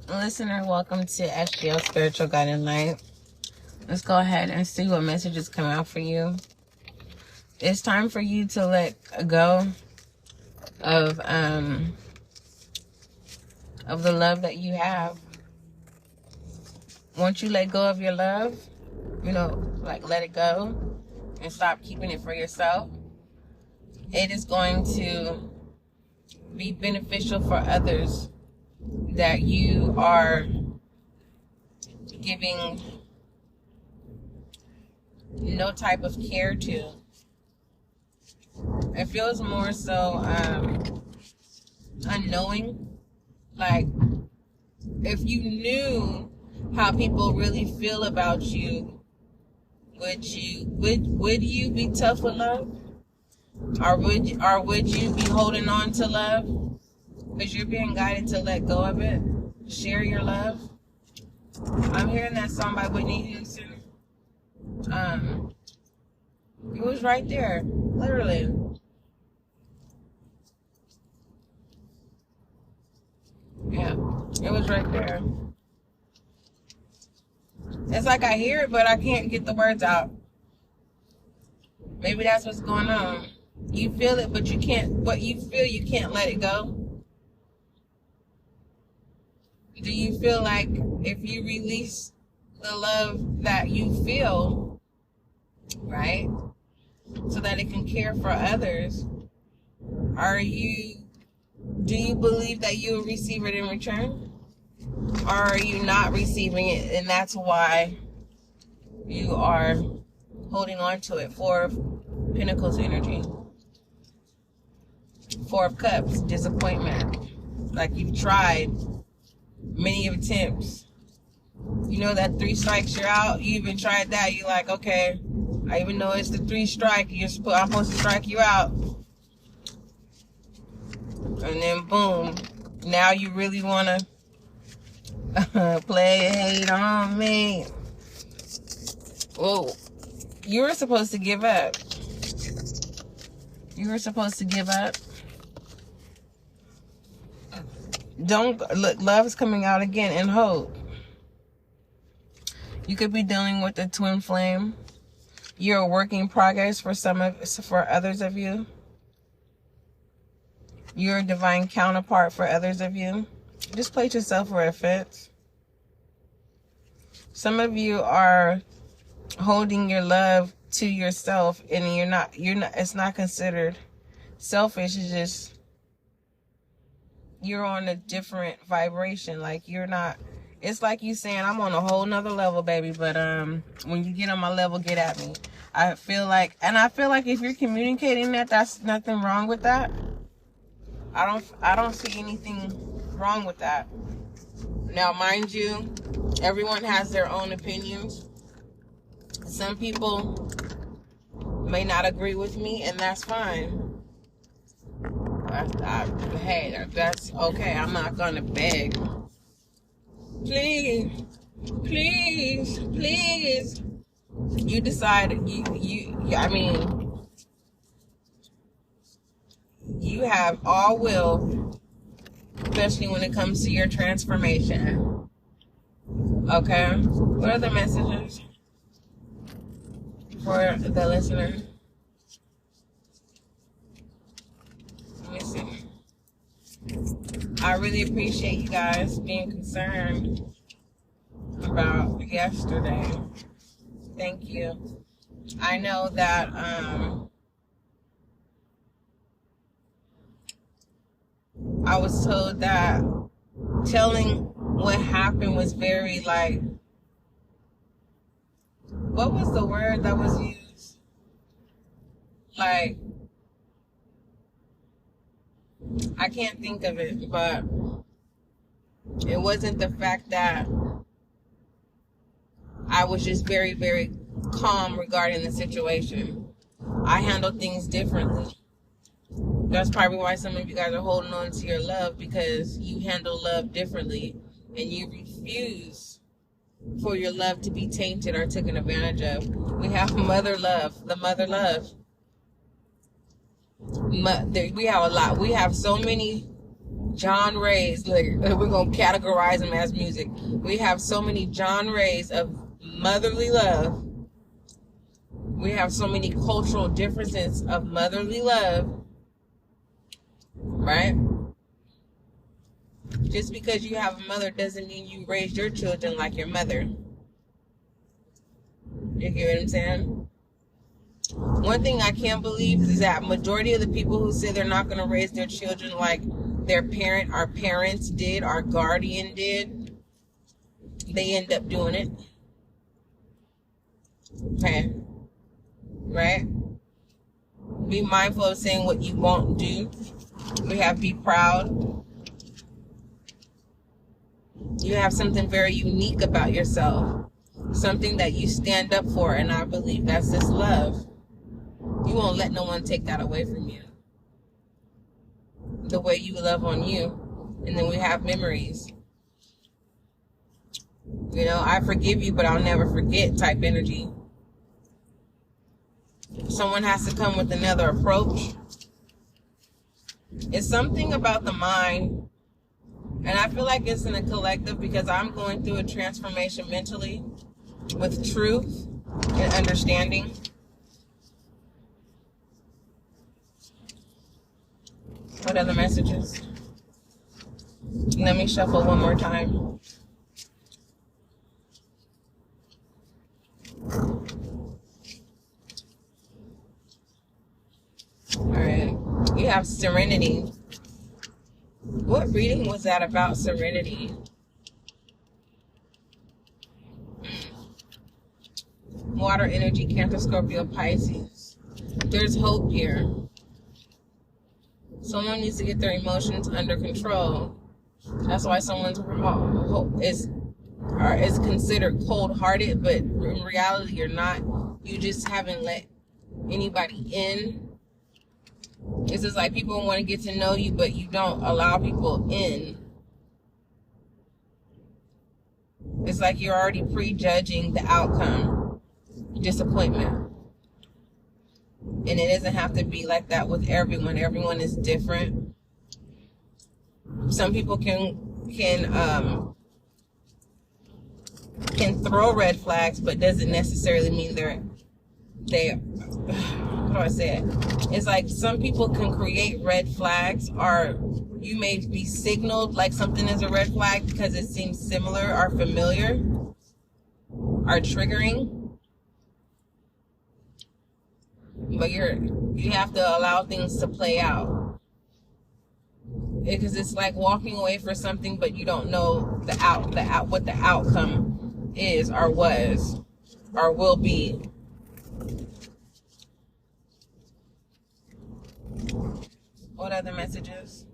Listener, welcome to SGL Spiritual Guiding Light. Let's go ahead and see what messages come out for you. It's time for you to let go of the love that you have. Once you let go of your love, like let it go and stop keeping it for yourself, it is going to be beneficial for others that you are giving no type of care to. It feels more so unknowing. Like, if you knew how people really feel about you, would you be tough with love? Or would you be holding on to love? Because you're being guided to let go of it. Share your love. I'm hearing that song by Whitney Houston. It was right there, literally. Yeah, it was right there. It's like I hear it, but I can't get the words out. Maybe that's what's going on. You feel it, but you can't. What you feel, you can't let it go. Do you feel like if you release the love that you feel, right, so that it can care for others, do you believe that you will receive it in return? Or are you not receiving it, and that's why you are holding on to it? Four of Pentacles energy. Four of Cups, disappointment. Like you've tried many attempts. You know that 3 strikes, you're out. You even tried that. You're like, okay, I even know it's the 3 strike. I'm supposed to strike you out. And then boom, now you really want to play hate on me. Whoa, you were supposed to give up. You were supposed to give up. Don't look, love is coming out again, and hope. You could be dealing with a twin flame. You're a work in progress for others of you. You're a divine counterpart for others of you. Just place yourself where it fits. Some of you are holding your love to yourself, and you're not, it's not considered selfish. It's just, you're on a different vibration. Like you're not, it's like you saying, I'm on a whole nother level, baby. But when you get on my level, get at me. I feel like if you're communicating that, that's nothing wrong with that. I don't see anything wrong with that. Now, mind you, everyone has their own opinions. Some people may not agree with me, and that's fine. Hey, that's okay. I'm not gonna beg. Please, please, please. You decide. I mean, you have all will, especially when it comes to your transformation. Okay? What are the messages for the listener? Let me see. I really appreciate you guys being concerned about yesterday. Thank you. I know that I was told that telling what happened was very, like, what was the word that was used? Like, I can't think of it, but it wasn't the fact that I was just very, very calm regarding the situation. I handled things differently. That's probably why some of you guys are holding on to your love, because you handle love differently and you refuse for your love to be tainted or taken advantage of. We have mother love, the mother love. We have a lot. We have so many genres. Like, we're going to categorize them as music. We have so many genres of motherly love. We have so many cultural differences of motherly love, right? Just because you have a mother doesn't mean you raised your children like your mother. You hear what I'm saying? One thing I can't believe is that majority of the people who say they're not going to raise their children like their parent, our parents did, our guardian did, they end up doing it. Okay. Right? Be mindful of saying what you won't do. We have be proud. You have something very unique about yourself. Something that you stand up for, and I believe that's this love. You won't let no one take that away from you. The way you love on you. And then we have memories. You know, I forgive you, but I'll never forget type energy. Someone has to come with another approach. It's something about the mind. And I feel like it's in a collective because I'm going through a transformation mentally with truth and understanding. What other messages? Let me shuffle one more time. Alright. You have serenity. What reading was that about serenity? Water energy, Cancer, Scorpio, Pisces. There's hope here. Someone needs to get their emotions under control. That's why someone's is considered cold-hearted, but in reality you're not. You just haven't let anybody in. It's just like people want to get to know you, but you don't allow people in. It's like you're already prejudging the outcome. Disappointment. And it doesn't have to be like that with everyone. Everyone is different. Some people can throw red flags, but doesn't necessarily mean how do I say it? It's like some people can create red flags, or you may be signaled like something is a red flag because it seems similar or familiar or triggering. But you have to allow things to play out. Because it's like walking away for something, but you don't know what the outcome is or was or will be. What other messages?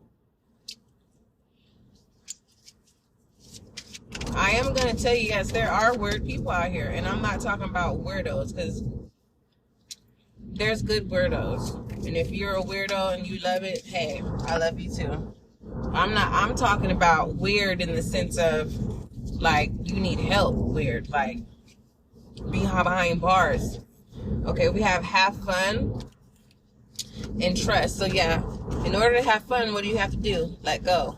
I am going to tell you guys, there are weird people out here. And I'm not talking about weirdos, because there's good weirdos. And if you're a weirdo and you love it, hey, I love you too. I'm talking about weird in the sense of, like, you need help weird. Like, behind bars. Okay, we have fun and trust. So yeah, in order to have fun, what do you have to do? Let go.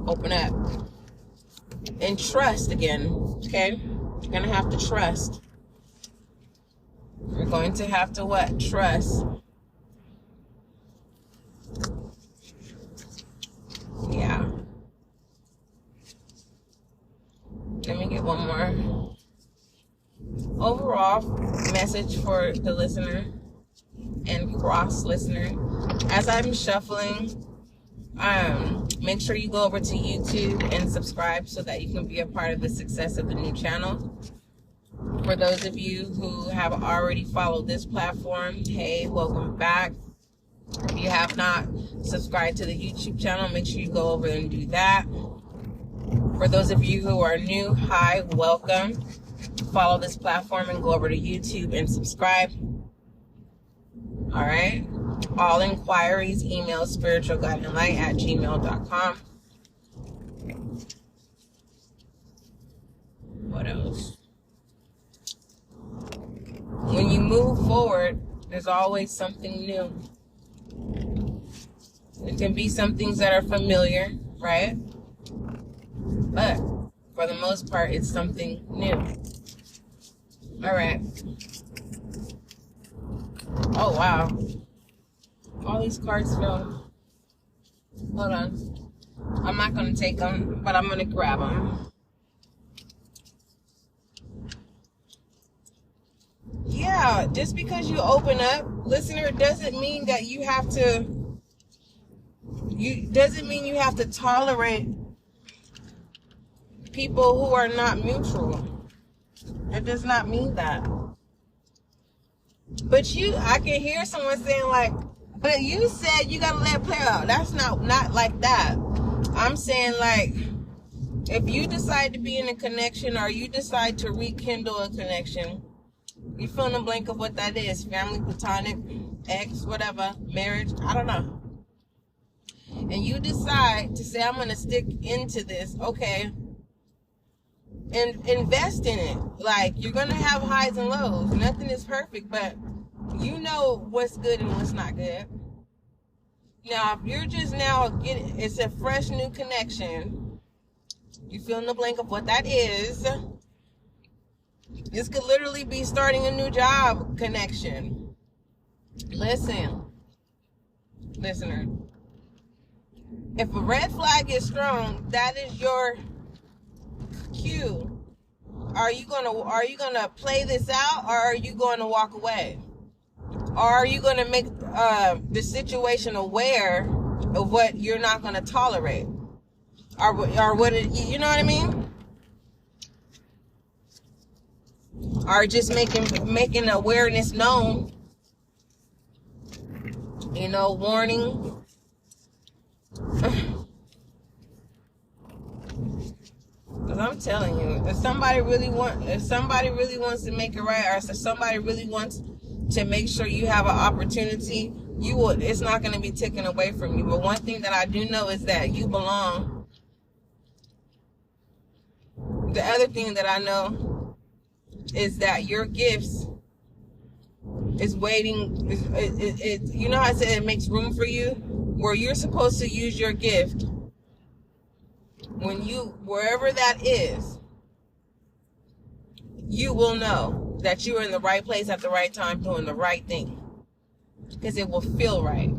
Open up. And trust again. Okay? You're going to have to trust. You're going to have to what? Trust. Yeah. Let me get one more. Overall message for the listener and cross listener. As I'm shuffling, make sure you go over to YouTube and subscribe so that you can be a part of the success of the new channel. For those of you who have already followed this platform, hey, welcome back. If you have not subscribed to the YouTube channel, make sure you go over and do that. For those of you who are new, hi, welcome. Follow this platform and go over to YouTube and subscribe. All right. All inquiries, email spiritualguideandlight@gmail.com. What else? When you move forward, there's always something new. It can be some things that are familiar, right? But for the most part, it's something new. All right. Oh, wow. All these cards fell. Hold on. I'm not going to take them, but I'm going to grab them. Yeah, just because you open up, listener, doesn't mean that you have to, doesn't mean you have to tolerate people who are not mutual. It does not mean that. But I can hear someone saying like, but you said you gotta let it play out. That's not like that. I'm saying like, if you decide to be in a connection or you decide to rekindle a connection, you fill in the blank of what that is. Family, platonic, ex, whatever, marriage, I don't know. And you decide to say, I'm going to stick into this, okay, and invest in it. Like, you're going to have highs and lows. Nothing is perfect, but you know what's good and what's not good. Now, if you're just now getting, it's a fresh new connection, you fill in the blank of what that is. This could literally be starting a new job connection. Listen, listener, if a red flag is strong, that is your cue. Are you gonna play this out, or are you going to walk away? Or are you going to make the situation aware of what you're not going to tolerate, or what you know what I mean? Or just making awareness known, you know, warning. Because I'm telling you, if somebody really wants to make it right, or if somebody really wants to make sure you have an opportunity, it's not going to be taken away from you. But one thing that I do know is that you belong. The other thing that I know is that your gifts is waiting. You know how I said it makes room for you? Where you're supposed to use your gift, wherever that is, you will know that you're in the right place at the right time doing the right thing. Because it will feel right.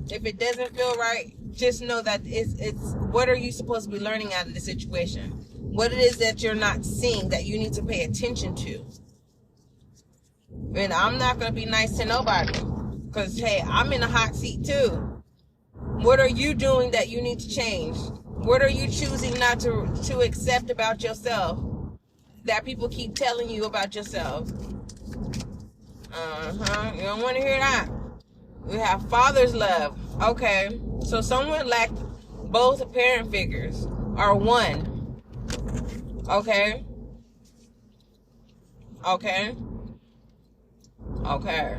If it doesn't feel right, just know that it's what are you supposed to be learning out of the situation? What it is that you're not seeing that you need to pay attention to. And I'm not going to be nice to nobody. Because, hey, I'm in a hot seat too. What are you doing that you need to change? What are you choosing not to accept about yourself that people keep telling you about yourself? You don't want to hear that. We have father's love. Okay. So someone lacked both parent figures or one. Okay. Okay. Okay.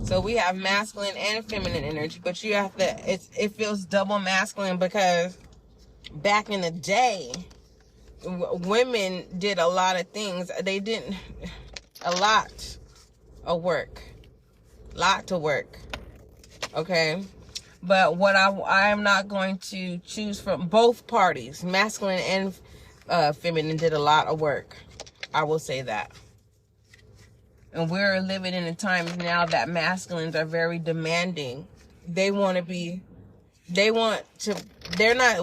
So we have masculine and feminine energy, but you have to, it feels double masculine because back in the day, women did a lot of things. They didn't, a lot of work. Lot to work. Okay. But what I am not going to choose from both parties, masculine and feminine, did a lot of work. I will say that. And we're living in a time now that masculines are very demanding. They're not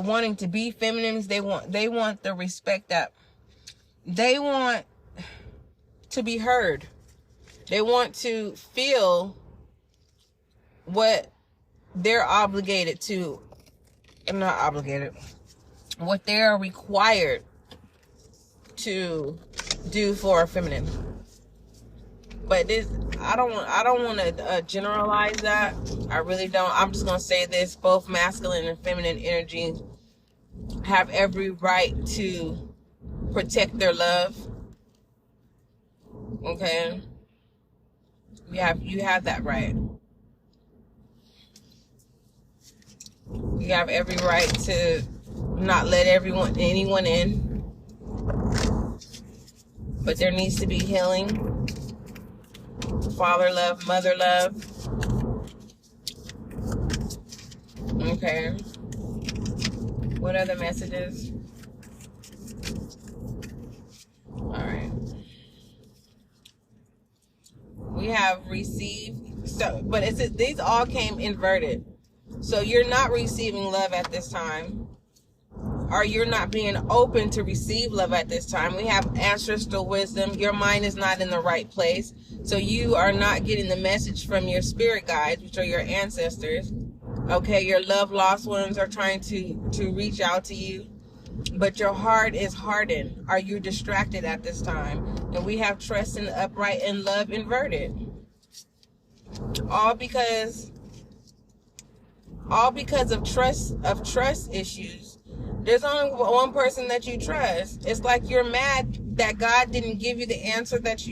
wanting to be feminines. They want the respect that they want to be heard. They want to feel what they're obligated to, not obligated, what they're required to do for a feminine. But this, I don't want to generalize that. I really don't. I'm just going to say this. Both masculine and feminine energy have every right to protect their love. Okay? You have that right. You have every right to not let anyone in. But there needs to be healing. Father love, mother love. Okay. What other messages? Alright. We have received, so, but these all came inverted. So you're not receiving love at this time, or you're not being open to receive love at this time. We have ancestral wisdom. Your mind is not in the right place. So you are not getting the message from your spirit guides, which are your ancestors. Okay, your love lost ones are trying to reach out to you, but your heart is hardened. Are you distracted at this time? And we have trust in the upright and love inverted. All because of trust issues. There's only one person that you trust. It's like you're mad that God didn't give you the answer that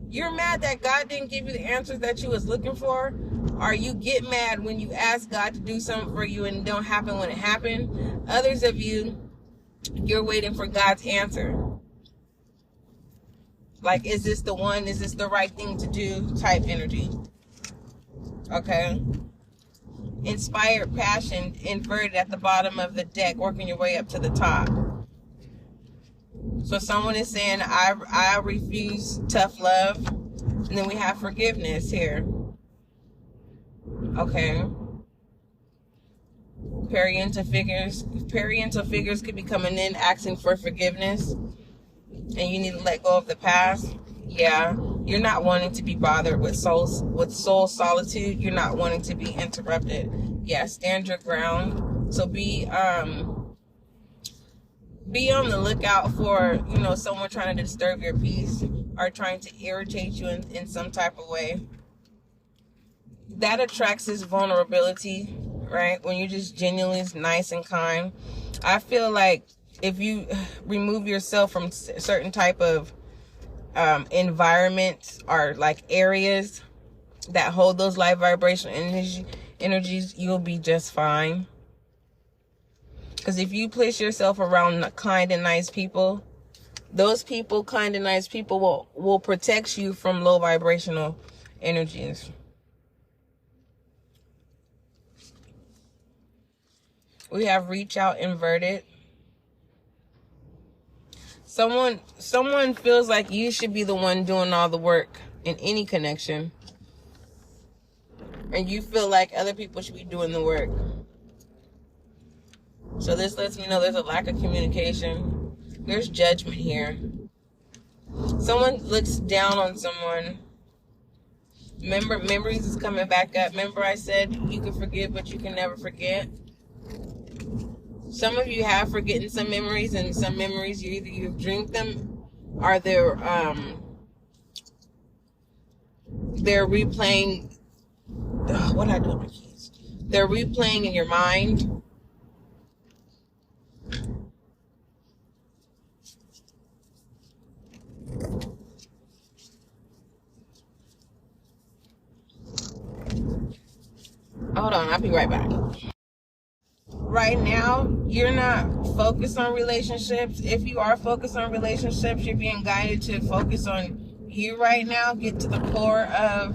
you're mad that God didn't give you the answers that you was looking for. Or you get mad when you ask God to do something for you and it don't happen when it happened. Others of you, you're waiting for God's answer. Like, is this the one? Is this the right thing to do? Type energy. Okay. Inspired passion inverted at the bottom of the deck, working your way up to the top. So someone is saying, I refuse tough love. And then we have forgiveness here. Okay. Periental figures could be coming in asking for forgiveness. And you need to let go of the past. Yeah. You're not wanting to be bothered with soul solitude. You're not wanting to be interrupted. Yeah, stand your ground. So be on the lookout for, someone trying to disturb your peace or trying to irritate you in some type of way. That attracts this vulnerability, right? When you're just genuinely nice and kind. I feel like if you remove yourself from certain type of environments or like areas that hold those light vibration energies, you'll be just fine. Because if you place yourself around kind and nice people, those people, kind and nice people, will protect you from low vibrational energies. We have reach out inverted. Someone feels like you should be the one doing all the work in any connection. And you feel like other people should be doing the work. So this lets me know there's a lack of communication. There's judgment here. Someone looks down on someone. Memories is coming back up. Remember I said you can forgive, but you can never forget. Some of you have forgotten some memories, and some memories you've dreamed them, or they're replaying. What did I do with my keys? They're replaying in your mind. Hold on, I'll be right back. Right now, you're not focused on relationships. If you are focused on relationships, you're being guided to focus on you right now. Get to the core of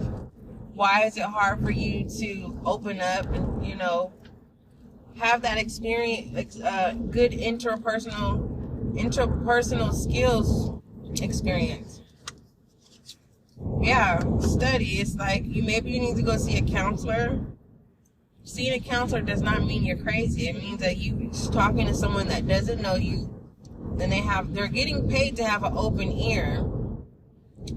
why is it hard for you to open up and, have that experience, good interpersonal skills experience. Yeah, study. It's like maybe you need to go see a counselor. Seeing a counselor does not mean you're crazy. It means that you're talking to someone that doesn't know you. Then they're getting paid to have an open ear.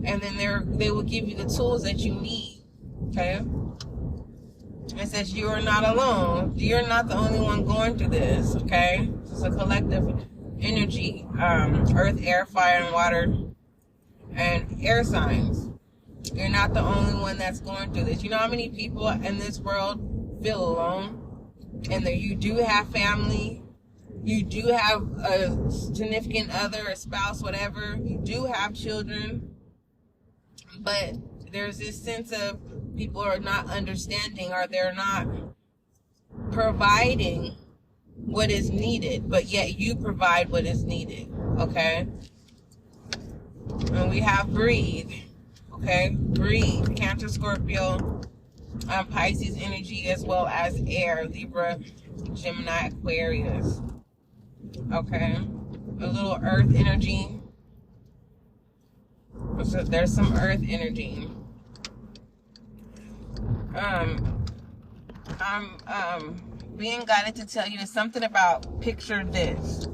And then they will give you the tools that you need. Okay? It says you are not alone. You're not the only one going through this. Okay? It's a collective energy. Earth, air, fire, and water. And air signs. You're not the only one that's going through this. You know how many people in this world feel alone, and that you do have family, you do have a significant other, a spouse, whatever, you do have children, but there's this sense of people are not understanding, or they're not providing what is needed, but yet you provide what is needed. Okay? And we have breathe. Okay? Breathe. Cancer, Scorpio, Pisces energy, as well as air, Libra, Gemini, Aquarius. Okay, a little earth energy. So there's some earth energy. I'm being guided to tell you something about picture this.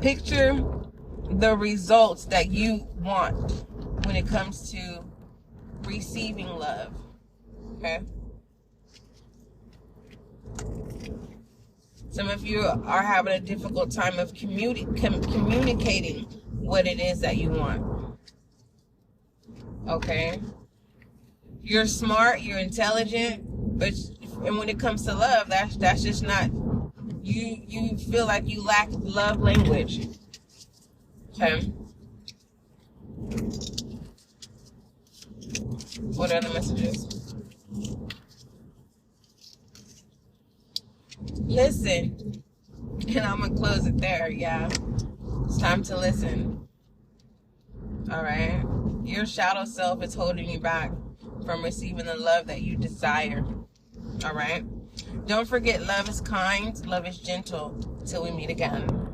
Picture the results that you want when it comes to receiving love. Okay? Some of you are having a difficult time of communicating what it is that you want. Okay? You're smart, you're intelligent, and when it comes to love, that's just not, you feel like you lack love language. Okay? What are the messages? Listen. And I'm going to close it there, yeah. It's time to listen. Alright? Your shadow self is holding you back from receiving the love that you desire. Alright? Don't forget, love is kind, love is gentle. Till we meet again.